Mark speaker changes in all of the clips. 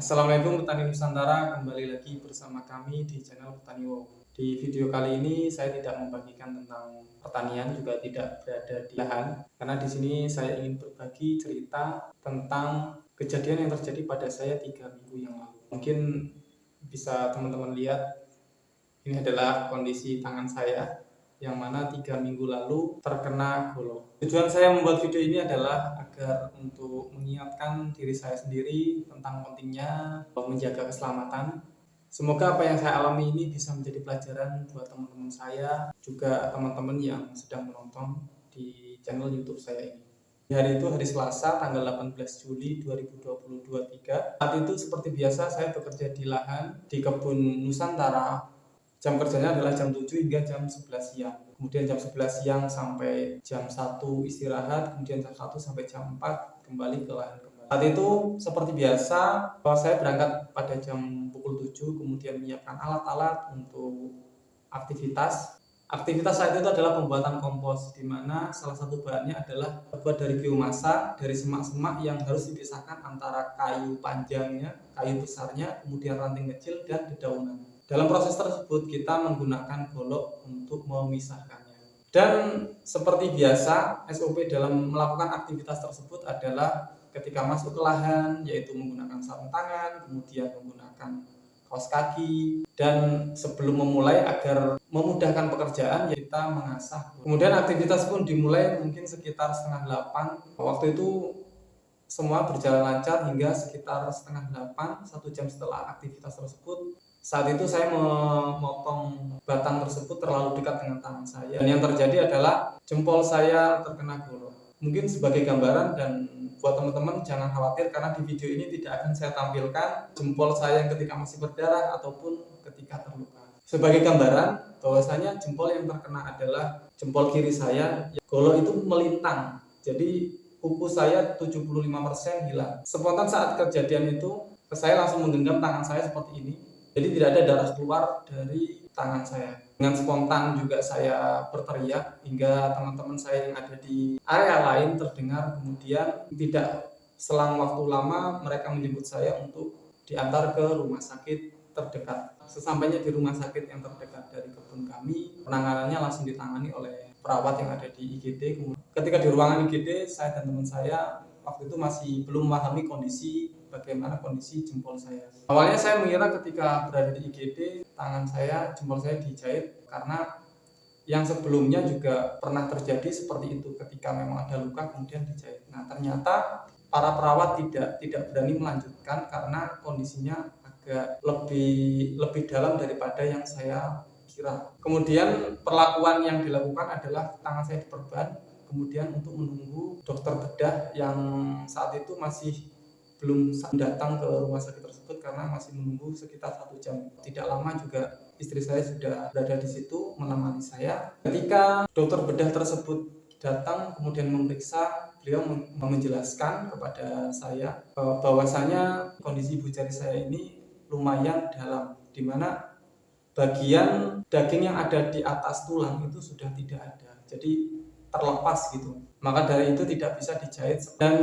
Speaker 1: Assalamualaikum Petani Nusantara, kembali lagi bersama kami di channel Petani Wow. Di video kali ini saya tidak membagikan tentang pertanian, juga tidak berada di lahan, karena di sini saya ingin berbagi cerita tentang kejadian yang terjadi pada saya 3 minggu yang lalu. Mungkin bisa teman-teman lihat, ini adalah kondisi tangan saya yang mana 3 minggu lalu terkena golok. Tujuan saya membuat video ini adalah agar untuk mengingatkan diri saya sendiri tentang pentingnya menjaga keselamatan. Semoga apa yang saya alami ini bisa menjadi pelajaran buat teman-teman saya, juga teman-teman yang sedang menonton di channel YouTube saya ini. Di hari itu, hari Selasa, tanggal 18 Juli 2023. Saat itu seperti biasa saya bekerja di lahan, di kebun Nusantara. Jam kerjanya adalah jam 7 hingga jam 11 siang. Kemudian jam 11 siang sampai jam 1 istirahat, kemudian jam 1 sampai jam 4 kembali ke lahan kembali. Saat itu seperti biasa, saya berangkat pada jam pukul 7, kemudian menyiapkan alat-alat untuk aktivitas. Aktivitas saat itu adalah pembuatan kompos, di mana salah satu bahannya adalah terbuat dari biomasa, dari semak-semak yang harus dipisahkan antara kayu panjangnya, kayu besarnya, kemudian ranting kecil, dan dedaunan. Dalam proses tersebut kita menggunakan golok untuk memisahkannya. Dan seperti biasa, SOP dalam melakukan aktivitas tersebut adalah ketika masuk ke lahan, yaitu menggunakan sarung tangan, kemudian menggunakan kaos kaki, dan sebelum memulai agar memudahkan pekerjaan kita mengasah. Kemudian aktivitas pun dimulai mungkin sekitar 7:30. Waktu itu semua berjalan lancar hingga sekitar 7:30, 1 jam setelah aktivitas tersebut. Saat itu saya memotong batang tersebut terlalu dekat dengan tangan saya, dan yang terjadi adalah jempol saya terkena golok. Mungkin sebagai gambaran, dan buat teman-teman jangan khawatir karena di video ini tidak akan saya tampilkan jempol saya yang ketika masih berdarah ataupun ketika terluka. Sebagai gambaran bahwasanya jempol yang terkena adalah jempol kiri saya. Golok itu melintang, jadi kuku saya 75% hilang. Spontan saat kejadian itu, saya langsung menggenggam tangan saya seperti ini. Jadi tidak ada darah keluar dari tangan saya. Dengan spontan juga saya berteriak hingga teman-teman saya yang ada di area lain terdengar. Kemudian tidak selang waktu lama mereka menjemput saya untuk diantar ke rumah sakit terdekat. Sesampainya di rumah sakit yang terdekat dari kebun kami, penanganannya langsung ditangani oleh perawat yang ada di IGD. Ketika di ruangan IGD, saya dan teman saya waktu itu masih belum memahami bagaimana kondisi jempol saya. Awalnya saya mengira ketika berada di IGD, tangan saya, jempol saya dijahit, karena yang sebelumnya juga pernah terjadi seperti itu, ketika memang ada luka kemudian dijahit. Nah, ternyata para perawat tidak berani melanjutkan karena kondisinya agak lebih dalam daripada yang saya kira. Kemudian perlakuan yang dilakukan adalah tangan saya diperban, kemudian untuk menunggu dokter bedah yang saat itu masih belum datang ke rumah sakit tersebut karena masih menunggu sekitar 1 jam. Tidak lama juga istri saya sudah berada di situ menemani saya. Ketika dokter bedah tersebut datang kemudian memeriksa, beliau menjelaskan kepada saya bahwasanya kondisi ibu jari saya ini lumayan dalam, di mana bagian daging yang ada di atas tulang itu sudah tidak ada, jadi terlepas gitu. Maka dari itu tidak bisa dijahit. Dan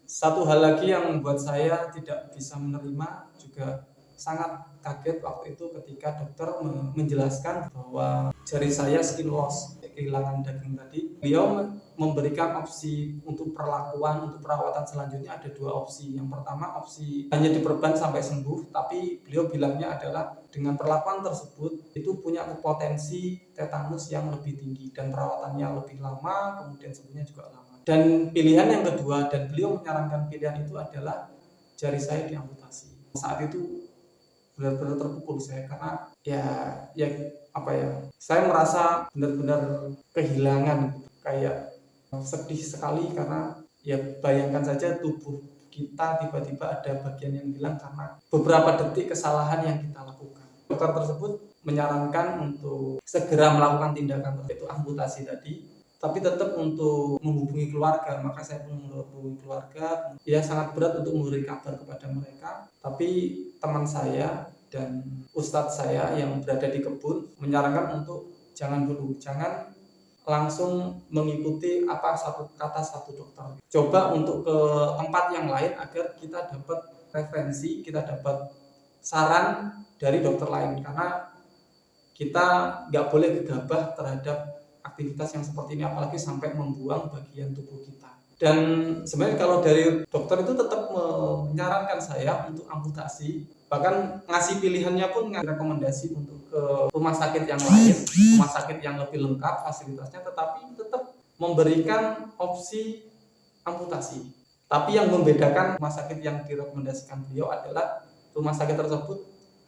Speaker 1: satu hal lagi yang membuat saya tidak bisa menerima, juga sangat kaget waktu itu ketika dokter menjelaskan bahwa jari saya skin loss, kehilangan daging tadi. Beliau memberikan opsi untuk perlakuan, untuk perawatan selanjutnya ada 2 opsi. Yang pertama, opsi hanya diperban sampai sembuh, tapi beliau bilangnya adalah dengan perlakuan tersebut itu punya potensi tetanus yang lebih tinggi dan perawatannya lebih lama, kemudian sembuhnya juga lama. Dan pilihan yang kedua, dan beliau menyarankan pilihan itu adalah jari saya diamputasi. Saat itu benar-benar terpukul saya, karena saya merasa benar-benar kehilangan, kayak sedih sekali, karena ya bayangkan saja tubuh kita tiba-tiba ada bagian yang hilang karena beberapa detik kesalahan yang kita lakukan. Dokter tersebut menyarankan untuk segera melakukan tindakan yaitu amputasi tadi, tapi tetap untuk menghubungi keluarga. Maka saya pun menghubungi keluarga. Ya sangat berat untuk memberi kabar kepada mereka, tapi teman saya dan ustadz saya yang berada di kebun menyarankan untuk jangan langsung mengikuti apa satu kata satu dokter. Coba untuk ke tempat yang lain agar kita dapat referensi, kita dapat saran dari dokter lain, karena kita nggak boleh gegabah terhadap aktivitas yang seperti ini, apalagi sampai membuang bagian tubuh kita. Dan sebenarnya kalau dari dokter itu tetap menyarankan saya untuk amputasi, bahkan ngasih pilihannya pun ngasih rekomendasi untuk ke rumah sakit yang lain, rumah sakit yang lebih lengkap fasilitasnya, tetapi tetap memberikan opsi amputasi. Tapi yang membedakan rumah sakit yang direkomendasikan beliau adalah rumah sakit tersebut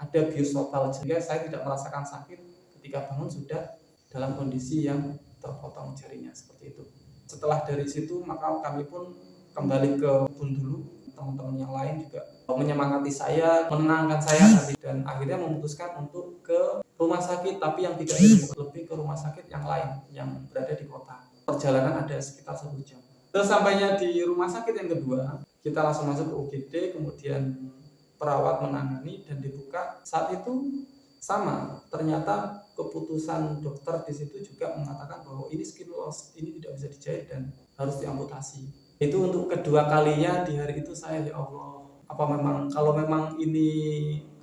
Speaker 1: ada bius total, sehingga saya tidak merasakan sakit ketika bangun sudah dalam kondisi yang terpotong jarinya seperti itu. Setelah dari situ maka kami pun kembali ke kebun dulu. Teman-teman yang lain juga menyemangati saya, menenangkan saya tadi, dan akhirnya memutuskan untuk ke rumah sakit, tapi yang tidak lebih ke rumah sakit yang lain yang berada di kota. Perjalanan ada sekitar 1 jam. Terus sampainya di rumah sakit yang kedua, kita langsung masuk ke UGD, kemudian perawat menangani dan dibuka. Saat itu sama, ternyata keputusan dokter di situ juga mengatakan bahwa ini skin loss, ini tidak bisa dijahit dan harus diamputasi. Itu untuk kedua kalinya di hari itu saya, ya Allah, apa memang kalau memang ini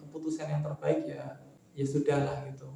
Speaker 1: keputusan yang terbaik, ya sudahlah gitu.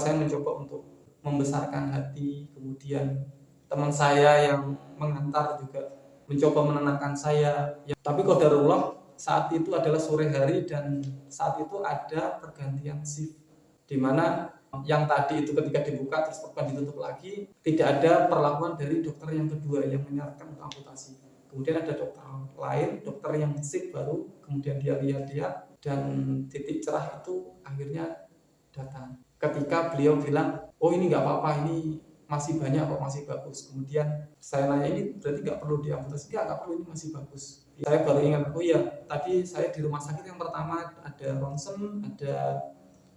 Speaker 1: Saya mencoba untuk membesarkan hati, kemudian teman saya yang mengantar juga mencoba menenangkan saya. Ya, tapi qadarullah saat itu adalah sore hari dan saat itu ada pergantian shift, di mana yang tadi itu ketika dibuka terus korban ditutup lagi, tidak ada perlakuan dari dokter yang kedua yang menyarankan untuk amputasi. Kemudian ada dokter lain, dokter yang shift baru, kemudian dia lihat dan titik cerah itu akhirnya datang. Ketika beliau bilang, oh ini nggak apa-apa, ini masih banyak kok, masih bagus. Kemudian saya nanya, ini berarti nggak perlu diamputasi? Nggak perlu, ini masih bagus. Saya baru ingat, oh iya, tadi saya di rumah sakit yang pertama ada ronsen, ada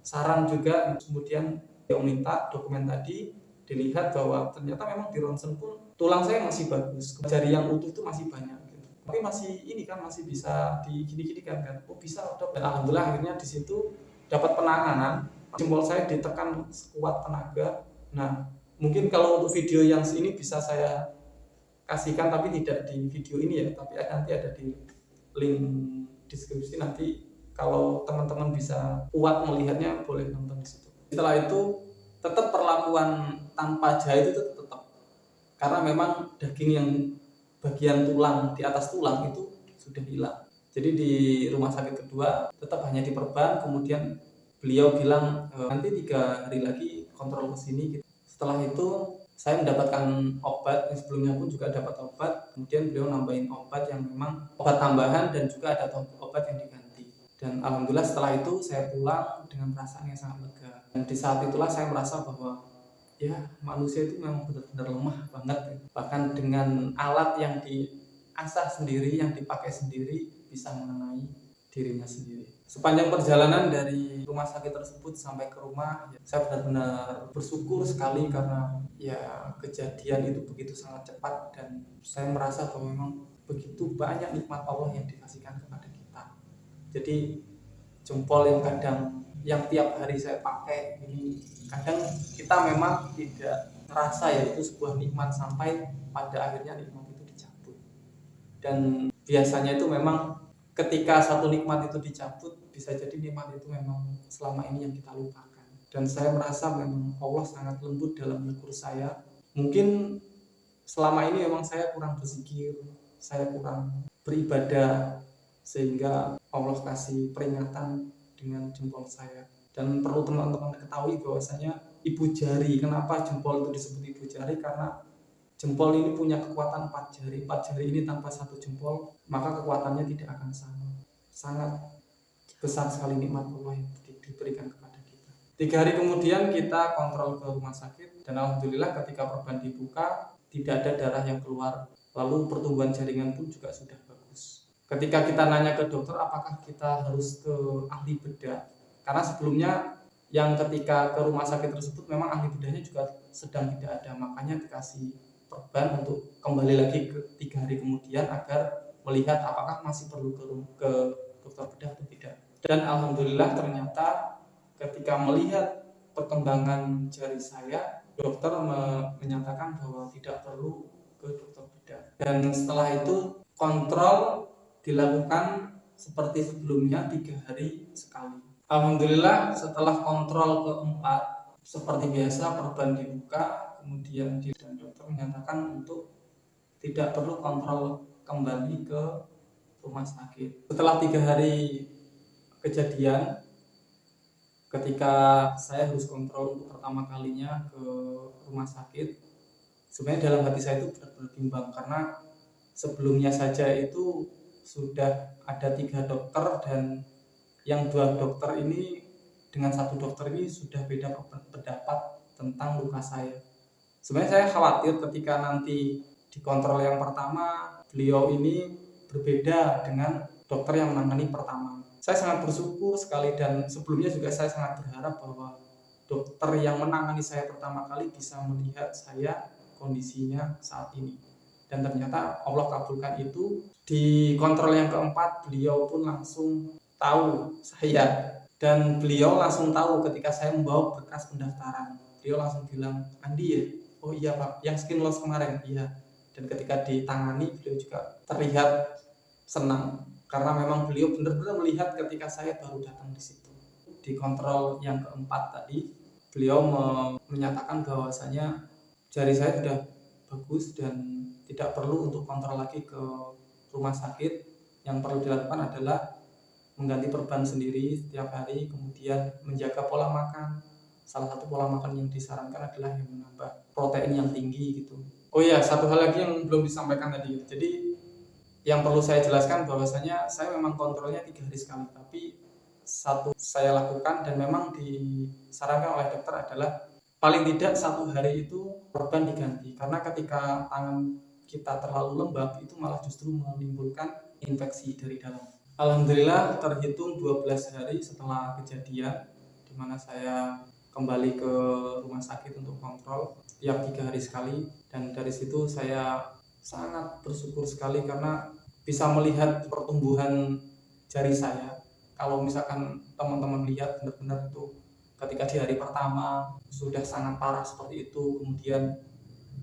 Speaker 1: saran juga, kemudian dia minta dokumen tadi, dilihat bahwa ternyata memang di ronsen pun tulang saya masih bagus, jari yang utuh itu masih banyak gitu. Tapi masih ini kan masih bisa di gini-gini kan, oh bisa dok. Dan alhamdulillah akhirnya di situ dapat penanganan, jempol saya ditekan sekuat tenaga. Nah mungkin kalau untuk video yang ini bisa saya kasihkan, tapi tidak di video ini ya, tapi nanti ada di link deskripsi. Nanti kalau teman-teman bisa kuat melihatnya boleh nonton di situ. Setelah itu tetap perlakuan tanpa jahit itu tetap, karena memang daging yang bagian tulang di atas tulang itu sudah hilang. Jadi di rumah sakit kedua tetap hanya diperban, kemudian beliau bilang nanti 3 hari lagi kontrol ke sini. Setelah itu saya mendapatkan obat, yang sebelumnya pun juga dapat obat, kemudian beliau nambahin obat yang memang obat tambahan dan juga ada obat yang diganti. Dan alhamdulillah setelah itu saya pulang dengan perasaan yang sangat lega. Dan di saat itulah saya merasa bahwa ya manusia itu memang benar-benar lemah banget. Bahkan dengan alat yang diasah sendiri, yang dipakai sendiri, bisa mengenai dirinya sendiri. Sepanjang perjalanan dari rumah sakit tersebut sampai ke rumah, ya, saya benar-benar bersyukur sekali karena ya kejadian itu begitu sangat cepat, dan saya merasa bahwa memang begitu banyak nikmat Allah yang dikasihkan kepada kita. Jadi jempol yang tiap hari saya pakai ini, kadang kita memang tidak merasa ya itu sebuah nikmat, sampai pada akhirnya nikmat itu dicabut. Dan biasanya itu memang ketika satu nikmat itu dicabut, bisa jadi nikmat itu memang selama ini yang kita lupakan. Dan saya merasa memang Allah sangat lembut dalam menegur saya. Mungkin selama ini memang saya kurang berzikir, saya kurang beribadah, sehingga Allah kasih peringatan dengan jempol saya. Dan perlu teman-teman ketahui bahwasanya ibu jari, kenapa jempol itu disebut ibu jari, karena jempol ini punya kekuatan 4 jari. 4 jari ini tanpa satu jempol, maka kekuatannya tidak akan sama. Sangat besar sekali nikmat Allah yang diberikan kepada kita. 3 hari kemudian kita kontrol ke rumah sakit, dan alhamdulillah ketika perban dibuka tidak ada darah yang keluar. Lalu pertumbuhan jaringan pun juga sudah bagus. Ketika kita nanya ke dokter apakah kita harus ke ahli bedah, karena sebelumnya yang ketika ke rumah sakit tersebut memang ahli bedahnya juga sedang tidak ada, makanya dikasih perban untuk kembali lagi ke 3 hari kemudian agar melihat apakah masih perlu ke dokter bedah atau tidak. Dan alhamdulillah ternyata ketika melihat perkembangan jari saya, dokter menyatakan bahwa tidak perlu ke dokter bedah. Dan setelah itu kontrol dilakukan seperti sebelumnya 3 hari sekali. Alhamdulillah setelah kontrol keempat seperti biasa perban dibuka, kemudian dan dokter menyatakan untuk tidak perlu kontrol kembali ke rumah sakit. Setelah 3 hari kejadian, ketika saya harus kontrol untuk pertama kalinya ke rumah sakit, sebenarnya dalam hati saya itu benar-benar bimbang karena sebelumnya saja itu sudah ada 3 dokter dan yang 2 dokter ini dengan 1 dokter ini sudah beda pendapat tentang luka saya. Sebenarnya saya khawatir ketika nanti dikontrol yang pertama, beliau ini berbeda dengan dokter yang menangani pertama. Saya sangat bersyukur sekali dan sebelumnya juga saya sangat berharap bahwa dokter yang menangani saya pertama kali bisa melihat saya kondisinya saat ini. Dan ternyata Allah kabulkan itu. Di kontrol yang keempat beliau pun langsung tahu saya dan beliau langsung tahu ketika saya membawa berkas pendaftaran. Beliau langsung bilang, "Andi ya? Oh iya Pak, yang skin loss kemarin." Iya. Dan ketika ditangani beliau juga terlihat senang karena memang beliau benar-benar melihat ketika saya baru datang di situ. Di kontrol yang keempat tadi beliau menyatakan bahwasanya jari saya sudah bagus dan tidak perlu untuk kontrol lagi ke rumah sakit. Yang perlu dilakukan adalah mengganti perban sendiri setiap hari, kemudian menjaga pola makan. Salah satu pola makan yang disarankan adalah yang menambah protein yang tinggi gitu. Oh iya, satu hal lagi yang belum disampaikan tadi. Jadi yang perlu saya jelaskan bahwasanya saya memang kontrolnya 3 hari sekali, tapi satu saya lakukan dan memang disarankan oleh dokter adalah paling tidak 1 hari itu perban diganti, karena ketika tangan kita terlalu lembab itu malah justru menimbulkan infeksi dari dalam. Alhamdulillah terhitung 12 hari setelah kejadian di mana saya kembali ke rumah sakit untuk kontrol tiap 3 hari sekali, dan dari situ saya sangat bersyukur sekali karena bisa melihat pertumbuhan jari saya. Kalau misalkan teman-teman lihat benar-benar itu ketika di hari pertama sudah sangat parah seperti itu, kemudian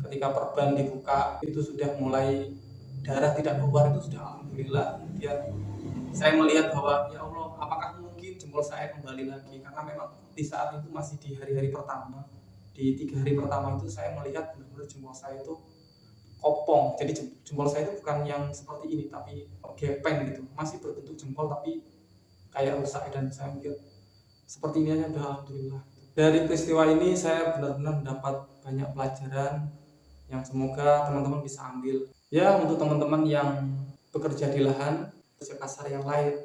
Speaker 1: ketika perban dibuka itu sudah mulai darah tidak keluar, itu sudah alhamdulillah. Kemudian saya melihat bahwa ya Allah, apakah mungkin jempol saya kembali lagi, karena memang di saat itu masih di hari-hari pertama, di 3 hari pertama itu saya melihat benar-benar jempol saya itu kopong. Jadi jempol saya itu bukan yang seperti ini tapi gepeng gitu, masih berbentuk jempol tapi kayak rusak, dan saya mikir seperti ini aja udah alhamdulillah. Dari peristiwa ini saya benar-benar mendapat banyak pelajaran yang semoga teman-teman bisa ambil. Ya, untuk teman-teman yang bekerja di lahan, kerja kasar yang lain,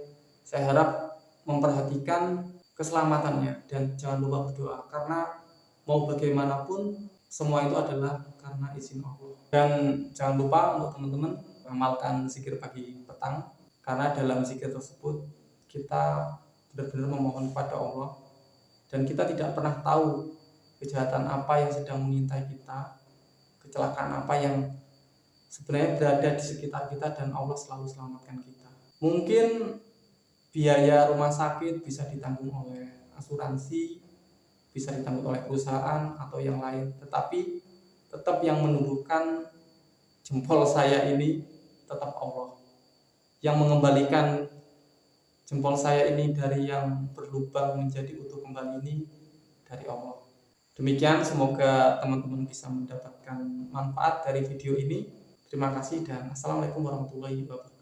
Speaker 1: saya harap memperhatikan keselamatannya dan jangan lupa berdoa, karena mau bagaimanapun semua itu adalah karena izin Allah. Dan jangan lupa untuk teman-teman mengamalkan zikir pagi petang, karena dalam zikir tersebut kita benar-benar memohon kepada Allah dan kita tidak pernah tahu kejahatan apa yang sedang mengintai kita, kecelakaan apa yang sebenarnya berada di sekitar kita, dan Allah selalu selamatkan kita. Mungkin biaya rumah sakit bisa ditanggung oleh asuransi, bisa ditanggung oleh perusahaan atau yang lain, tetapi tetap yang menumbuhkan jempol saya ini tetap Allah. Yang mengembalikan jempol saya ini dari yang berlubang menjadi utuh kembali ini dari Allah. Demikian, semoga teman-teman bisa mendapatkan manfaat dari video ini. Terima kasih dan assalamualaikum warahmatullahi wabarakatuh.